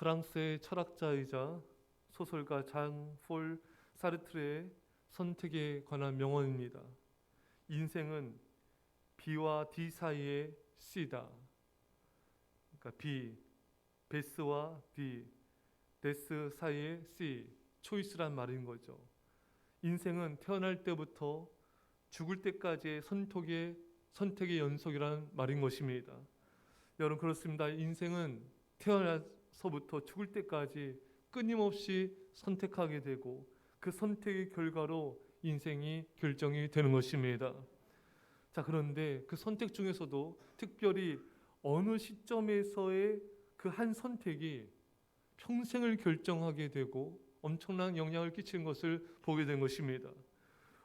프랑스의 철학자이자 소설가 장 폴 사르트르의 선택에 관한 명언입니다. 인생은 B와 D 사이의 C다. 그러니까 B, 베스와 D, 데스 사이의 C, 초이스란 말인 거죠. 인생은 태어날 때부터 죽을 때까지의 선택의 연속이라는 말인 것입니다. 여러분, 그렇습니다. 인생은 태어나서부터 죽을 때까지 끊임없이 선택하게 되고 그 선택의 결과로 인생이 결정이 되는 것입니다. 자, 그런데 그 선택 중에서도 특별히 어느 시점에서의 그 한 선택이 평생을 결정하게 되고 엄청난 영향을 끼치는 것을 보게 된 것입니다.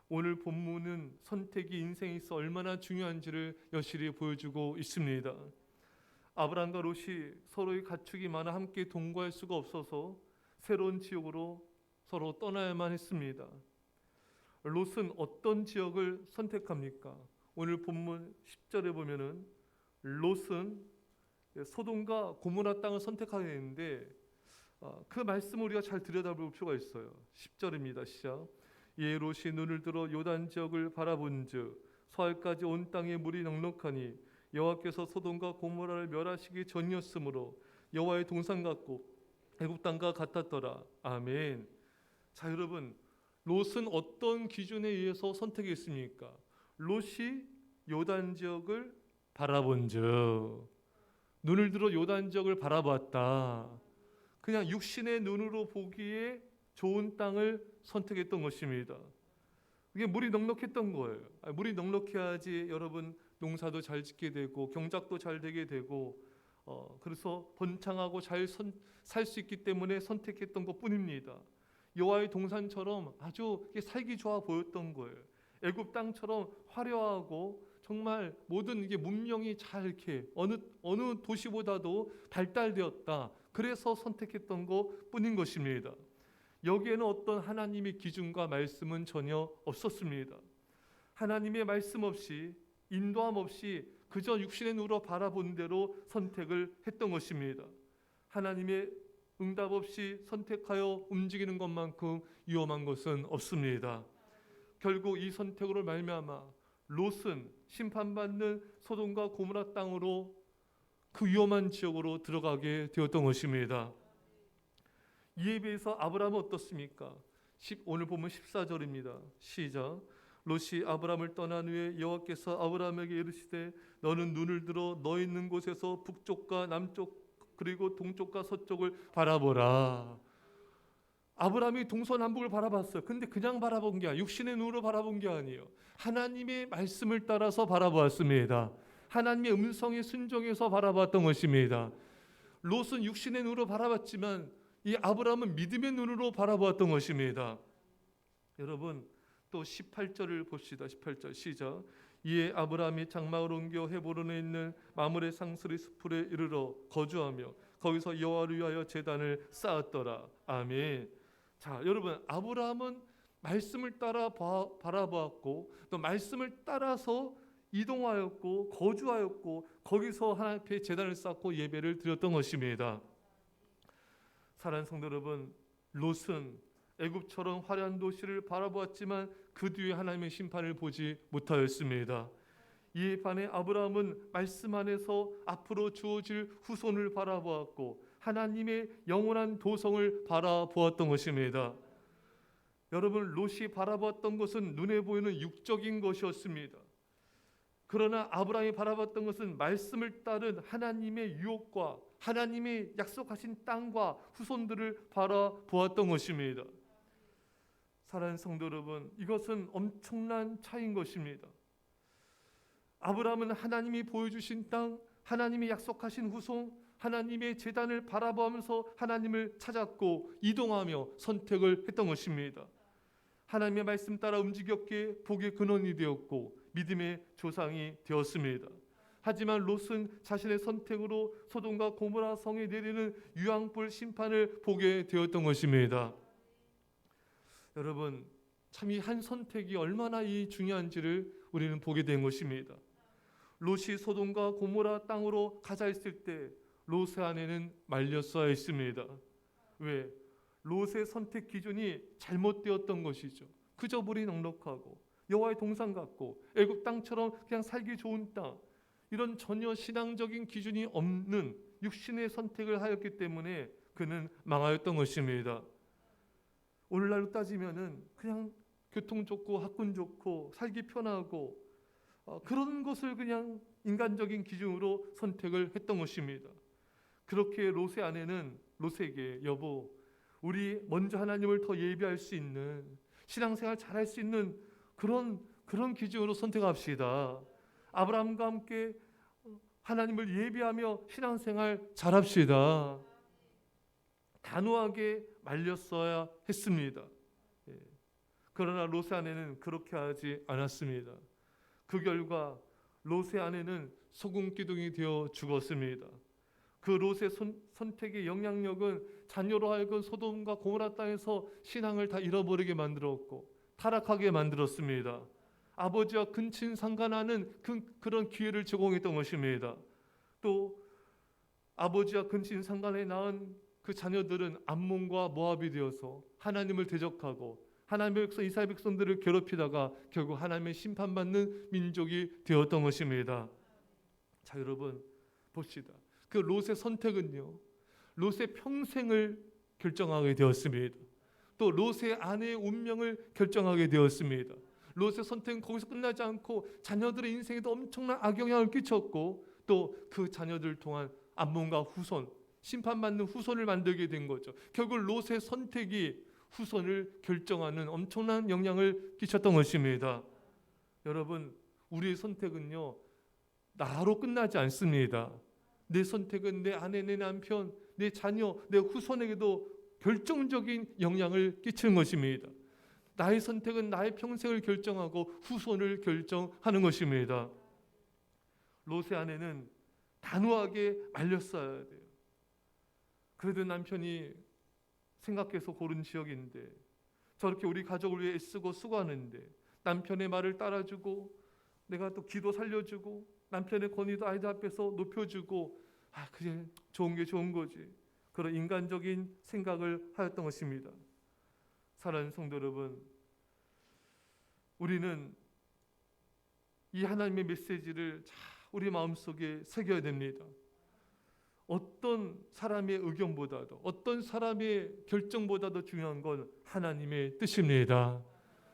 오늘 본문은 선택이 인생에 있어 얼마나 중요한지를 여실히 보여주고 있습니다. 아브람과 롯이 서로의 가축이 많아 함께 동거할 수가 없어서 새로운 지역으로 서로 떠나야만 했습니다. 롯은 어떤 지역을 선택합니까? 오늘 본문 10절에 보면은 롯은 소돔과 고모라 땅을 선택하게 되는데 그 말씀을 우리가 잘 들여다볼 필요가 있어요. 10절입니다. 시작. 이에 롯이 눈을 들어 요단 지역을 바라본즉 서해까지 온 땅에 물이 넉넉하니 여호와께서 소돔과 고모라를 멸하시기 전이었으므로 여호와의 동산 같고 애굽 땅과 같았더라. 아멘. 자, 여러분, 롯은 어떤 기준에 의해서 선택했습니까? 롯이 요단 지역을 바라본즉, 눈을 들어 요단 지역을 바라봤다. 그냥 육신의 눈으로 보기에 좋은 땅을 선택했던 것입니다. 이게 물이 넉넉했던 거예요. 물이 넉넉해야지 여러분 농사도 잘 짓게 되고 경작도 잘 되게 되고 그래서 번창하고 잘 살 수 있기 때문에 선택했던 것뿐입니다. 여호와의 동산처럼 아주 살기 좋아 보였던 거예요. 애굽 땅처럼 화려하고 정말 모든 이게 문명이 잘 이렇게 어느 도시보다도 발달되었다. 그래서 선택했던 것뿐인 것입니다. 여기에는 어떤 하나님의 기준과 말씀은 전혀 없었습니다. 하나님의 말씀 없이 인도함 없이 그저 육신의 눈으로 바라본 대로 선택을 했던 것입니다. 하나님의 응답 없이 선택하여 움직이는 것만큼 위험한 것은 없습니다. 결국 이 선택으로 말미암아 롯은 심판받는 소돔과 고모라 땅으로 그 위험한 지역으로 들어가게 되었던 것입니다. 이에 비해서 아브라함은 어떻습니까? 오늘 보면 14절입니다. 시작. 롯이 아브라함을 떠난 후에 여호와께서 아브라함에게 이르시되 너는 눈을 들어 너 있는 곳에서 북쪽과 남쪽 그리고 동쪽과 서쪽을 바라보라. 아브라함이 동서남북을 바라봤어요. 근데 그냥 바라본 게 아니에요. 육신의 눈으로 바라본 게 아니에요. 하나님의 말씀을 따라서 바라보았습니다. 하나님의 음성에 순종해서 바라봤던 것입니다. 롯은 육신의 눈으로 바라봤지만 이 아브라함은 믿음의 눈으로 바라보았던 것입니다. 여러분, 또 18절을 봅시다. 18절 시작. 이에 아브라함이 장막을 옮겨 헤브론에 있는 마므레 상스리 숲에 이르러 거주하며 거기서 여호와를 위하여 제단을 쌓았더라. 아멘. 자, 여러분, 아브라함은 말씀을 따라 바라보았고 또 말씀을 따라서 이동하였고 거주하였고 거기서 하나님 앞에 제단을 쌓고 예배를 드렸던 것입니다. 사랑하는 성도 여러분, 롯은 애굽처럼 화려한 도시를 바라보았지만 그 뒤에 하나님의 심판을 보지 못하였습니다. 이에 반해 아브라함은 말씀 안에서 앞으로 주어질 후손을 바라보았고 하나님의 영원한 도성을 바라보았던 것입니다. 여러분, 롯이 바라보았던 것은 눈에 보이는 육적인 것이었습니다. 그러나 아브라함이 바라봤던 것은 말씀을 따른 하나님의 유혹과 하나님의 약속하신 땅과 후손들을 바라보았던 것입니다. 사랑하는 성도 여러분, 이것은 엄청난 차이인 것입니다. 아브라함은 하나님이 보여주신 땅, 하나님이 약속하신 후손, 하나님의 제단을 바라보면서 하나님을 찾았고 이동하며 선택을 했던 것입니다. 하나님의 말씀 따라 움직였기에 복의 근원이 되었고 믿음의 조상이 되었습니다. 하지만 롯은 자신의 선택으로 소돔과 고모라 성에 내리는 유황불 심판을 보게 되었던 것입니다. 여러분, 참 이 한 선택이 얼마나 이 중요한지를 우리는 보게 된 것입니다. 롯이 소돔과 고모라 땅으로 가자 했을 때 롯의 아내는 말렸어야 했습니다. 왜? 롯의 선택 기준이 잘못되었던 것이죠. 그저 물이 넉넉하고 여호와의 동산 같고 애굽 땅처럼 그냥 살기 좋은 땅, 이런 전혀 신앙적인 기준이 없는 육신의 선택을 하였기 때문에 그는 망하였던 것입니다. 오늘날로 따지면은 그냥 교통 좋고 학군 좋고 살기 편하고 그런 것을 그냥 인간적인 기준으로 선택을 했던 것입니다. 그렇게 롯의 아내는 롯에게 여보, 우리 먼저 하나님을 더 예배할 수 있는, 신앙생활 잘할 수 있는 그런 기준으로 선택합시다. 아브라함과 함께 하나님을 예배하며 신앙생활 잘합시다. 단호하게 말렸어야 했습니다. 그러나 롯의 아내는 그렇게 하지 않았습니다. 그 결과 롯의 아내는 소금 기둥이 되어 죽었습니다. 그 롯의 선택의 영향력은 자녀로 하여금 소돔과 고모라 땅에서 신앙을 다 잃어버리게 만들었고 타락하게 만들었습니다. 아버지와 근친상간하는 그런 기회를 제공했던 것입니다. 또 아버지와 근친상간에 낳은 그 자녀들은 암몬과 모압이 되어서 하나님을 대적하고 하나님의 백성 이스라엘 백성들을 괴롭히다가 결국 하나님의 심판받는 민족이 되었던 것입니다. 자, 여러분 봅시다. 그 롯의 선택은요, 롯의 평생을 결정하게 되었습니다. 또 롯의 아내의 운명을 결정하게 되었습니다. 롯의 선택은 거기서 끝나지 않고 자녀들의 인생에도 엄청난 악영향을 끼쳤고 또 그 자녀들 통한 암몬과 후손, 심판받는 후손을 만들게 된 거죠. 결국 롯의 선택이 후손을 결정하는 엄청난 영향을 끼쳤던 것입니다. 여러분, 우리의 선택은요, 나로 끝나지 않습니다. 내 선택은 내 아내, 내 남편, 내 자녀, 내 후손에게도 결정적인 영향을 끼치는 것입니다. 나의 선택은 나의 평생을 결정하고 후손을 결정하는 것입니다. 롯의 아내는 단호하게 말렸어야 돼요. 그래도 남편이 생각해서 고른 지역인데 저렇게 우리 가족을 위해 애쓰고 수고하는데 남편의 말을 따라주고 내가 또 기도 살려주고 남편의 권위도 아이들 앞에서 높여주고 그게 좋은 게 좋은 거지. 그런 인간적인 생각을 하였던 것입니다. 사랑하는 성도 여러분, 우리는 이 하나님의 메시지를 우리 마음속에 새겨야 됩니다. 어떤 사람의 의견보다도 어떤 사람의 결정보다도 중요한 건 하나님의 뜻입니다.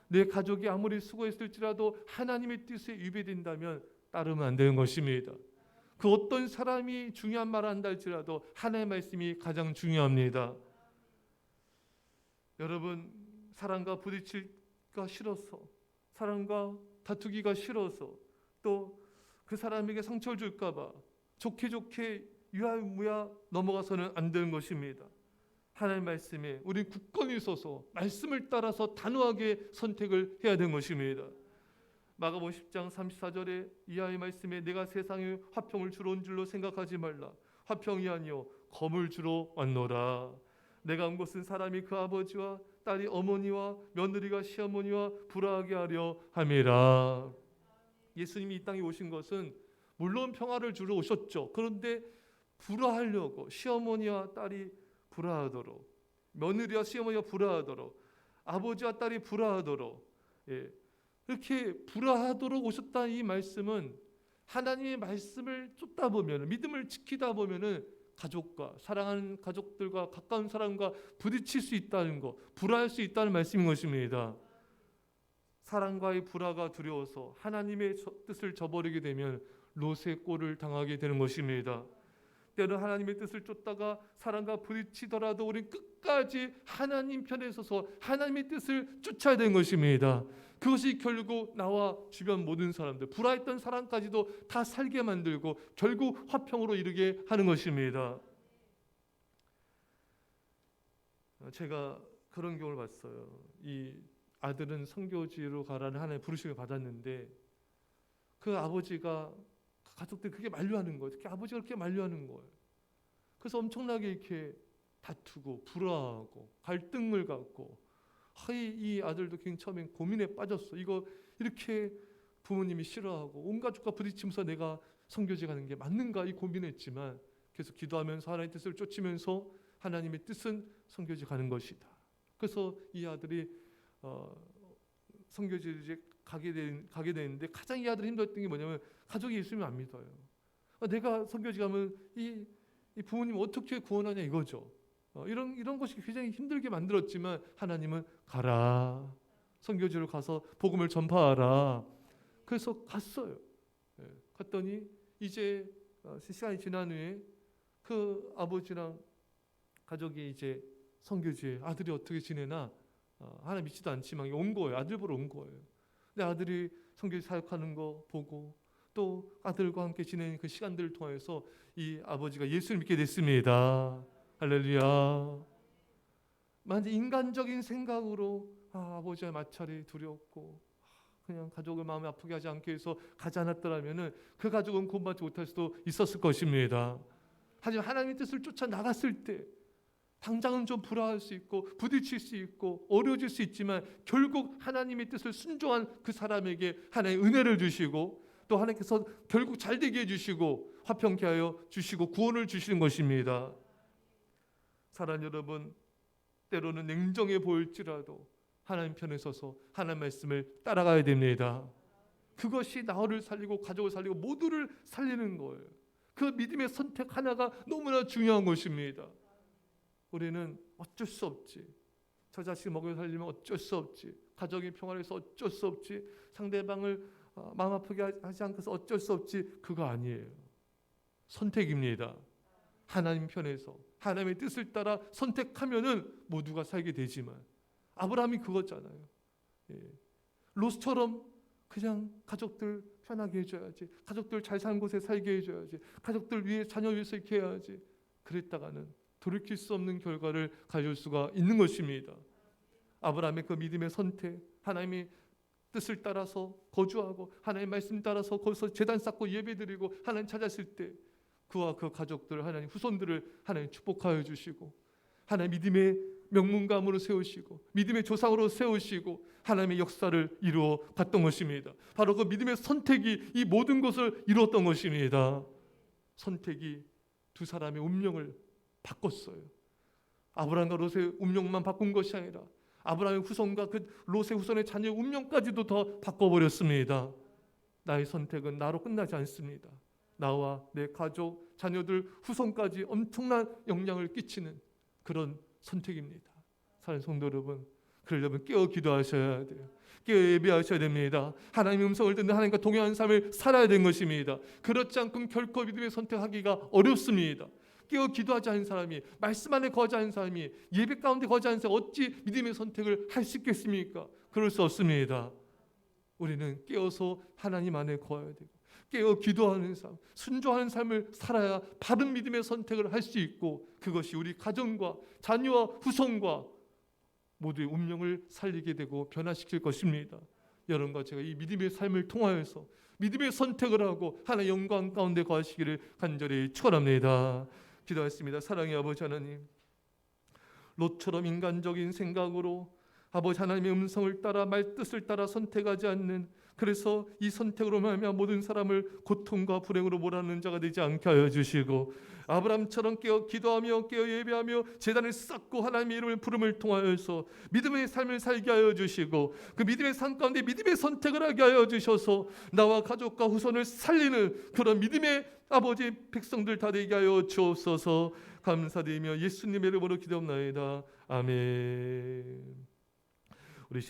내 가족이 아무리 수고했을지라도 하나님의 뜻에 위배된다면 따르면 안 되는 것입니다. 그 어떤 사람이 중요한 말을 한다 할지라도 하나님의 말씀이 가장 중요합니다. 여러분, 사람과 부딪히기가 싫어서, 사람과 다투기가 싫어서, 또 그 사람에게 상처를 줄까 봐 좋게 유야무야 넘어가서는 안 되는 것입니다. 하나님의 말씀에 우리 굳건히 서서 말씀을 따라서 단호하게 선택을 해야 되는 것입니다. 마가복음 10장 34절에 이하의 말씀에 내가 세상에 화평을 주러 온 줄로 생각하지 말라. 화평이 아니요 검을 주러 왔노라. 내가 온 것은 사람이 그 아버지와 딸이 어머니와 며느리가 시어머니와 불화하게 하려 함이라. 예수님이 이 땅에 오신 것은 물론 평화를 주러 오셨죠. 그런데 불화하려고, 시어머니와 딸이 불화하도록, 며느리와 시어머니가 불화하도록, 아버지와 딸이 불화하도록, 이렇게 불화하도록 오셨다는 이 말씀은 하나님의 말씀을 쫓다 보면, 믿음을 지키다 보면은 가족과 사랑하는 가족들과 가까운 사람과 부딪힐 수 있다는 것, 불화할 수 있다는 말씀인 것입니다. 사랑과의 불화가 두려워서 하나님의 뜻을 저버리게 되면 롯의 꼴을 당하게 되는 것입니다. 때로 하나님의 뜻을 쫓다가 사랑과 부딪히더라도 우리는 끝까지 하나님 편에 서서 하나님의 뜻을 쫓아야 되는 것입니다. 그것이 결국 나와 주변 모든 사람들, 불화했던 사람까지도 다 살게 만들고 결국 화평으로 이르게 하는 것입니다. 제가 그런 경우를 봤어요. 이 아들은 선교지로 가라는 하나님의 부르심을 받았는데 그 아버지가 가족들이 그게 만류하는 거예요. 특히 아버지가 그렇게 만류하는 거예요. 그래서 엄청나게 이렇게 다투고 불화하고 갈등을 갖고 이 아들도 굉장히 처음엔 고민에 빠졌어. 이거 이렇게 부모님이 싫어하고 온 가족과 부딪히면서 내가 선교지 가는 게 맞는가 이 고민했지만 계속 기도하면서 하나님의 뜻을 쫓으면서 하나님의 뜻은 선교지 가는 것이다. 그래서 이 아들이 선교지를 이제 가게 되는데 가장 이 아들이 힘들었던 게 뭐냐면 가족이 예수님을 안 믿어요. 내가 선교지 가면 이 부모님 어떻게 구원하냐 이거죠. 이런 것이 굉장히 힘들게 만들었지만 하나님은 가라. 선교지로 가서 복음을 전파하라. 그래서 갔어요. 갔더니 이제 시간이 지난 후에 그 아버지랑 가족이 이제 선교지에 아들이 어떻게 지내나 하나 믿지도 않지만 온 거예요. 아들 보러 온 거예요. 근데 아들이 선교지 사역하는 거 보고 또 아들과 함께 지내는 그 시간들을 통해서 이 아버지가 예수를 믿게 됐습니다. 할렐루야. 만약 인간적인 생각으로 아버지의 마찰이 두렵고 그냥 가족을 마음에 아프게 하지 않기 위해서 가지 않았더라면 그 가족은 구원받지 못할 수도 있었을 것입니다. 하지만 하나님의 뜻을 쫓아 나갔을 때 당장은 좀 불화할 수 있고 부딪힐 수 있고 어려워질 수 있지만 결국 하나님의 뜻을 순종한 그 사람에게 하나님의 은혜를 주시고 또 하나님께서 결국 잘되게 해주시고 화평케 하여 주시고 구원을 주시는 것입니다. 사랑하는 여러분, 때로는 냉정해 보일지라도 하나님 편에 서서 하나님 말씀을 따라가야 됩니다. 그것이 나를 살리고 가족을 살리고 모두를 살리는 거예요. 그 믿음의 선택 하나가 너무나 중요한 것입니다. 우리는 어쩔 수 없지. 저 자식 먹여 살리면 어쩔 수 없지. 가정의 평화를 위해서 어쩔 수 없지. 상대방을 마음 아프게 하지 않고서 어쩔 수 없지. 그거 아니에요. 선택입니다. 하나님 편에서 하나님의 뜻을 따라 선택하면은 모두가 살게 되지만 아브라함이 그거잖아요. 롯처럼 그냥 가족들 편하게 해줘야지. 가족들 잘 사는 곳에 살게 해줘야지. 가족들 위해 자녀 위해서 이렇게 해야지. 그랬다가는 돌이킬 수 없는 결과를 가져올 수가 있는 것입니다. 아브라함의 그 믿음의 선택, 하나님의 뜻을 따라서 거주하고 하나님의 말씀 따라서 거기서 제단 쌓고 예배드리고 하나님 찾았을 때 그와 그 가족들 하나님 후손들을 하나님 축복하여 주시고 하나님 믿음의 명문가무로 세우시고 믿음의 조상으로 세우시고 하나님의 역사를 이루어 갔던 것입니다. 바로 그 믿음의 선택이 이 모든 것을 이루었던 것입니다. 선택이 두 사람의 운명을 바꿨어요. 아브라함과 롯의 운명만 바꾼 것이 아니라 아브라함의 후손과 그 롯의 후손의 자녀의 운명까지도 더 바꿔버렸습니다. 나의 선택은 나로 끝나지 않습니다. 나와 내 가족, 자녀들, 후손까지 엄청난 영향을 끼치는 그런 선택입니다. 사랑하는 성도 여러분, 그러려면 깨어 기도하셔야 돼요. 깨어 예배하셔야 됩니다. 하나님의 음성을 듣는 하나님과 동행하는 삶을 살아야 되는 것입니다. 그렇지 않고는 결코 믿음의 선택하기가 어렵습니다. 깨어 기도하지 않은 사람이, 말씀 안에 거하지 않은 사람이, 예배 가운데 거하지 않은 사람이 어찌 믿음의 선택을 할 수 있겠습니까? 그럴 수 없습니다. 우리는 깨어서 하나님 안에 거해야 되고 깨어 기도하는 삶, 순종하는 삶을 살아야 바른 믿음의 선택을 할 수 있고 그것이 우리 가정과 자녀와 후손과 모두의 운명을 살리게 되고 변화시킬 것입니다. 여러분과 제가 이 믿음의 삶을 통하여서 믿음의 선택을 하고 하나님의 영광 가운데 거하시기를 간절히 축원합니다. 기도하겠습니다. 사랑의 아버지 하나님, 롯처럼 인간적인 생각으로 아버지 하나님의 음성을 따라 말뜻을 따라 선택하지 않는, 그래서 이 선택으로 말미암아 모든 사람을 고통과 불행으로 몰아넣는 자가 되지 않게 하여 주시고 아브라함처럼 깨어 기도하며 깨어 예배하며 제단을 쌓고 하나님의 이름을 부름을 통하여서 믿음의 삶을 살게 하여 주시고 그 믿음의 삶 가운데 믿음의 선택을 하게 하여 주셔서 나와 가족과 후손을 살리는 그런 믿음의 아버지 백성들 다 되게 하여 주옵소서. 감사드리며 예수님의 이름으로 기도합나이다. 아멘. 우리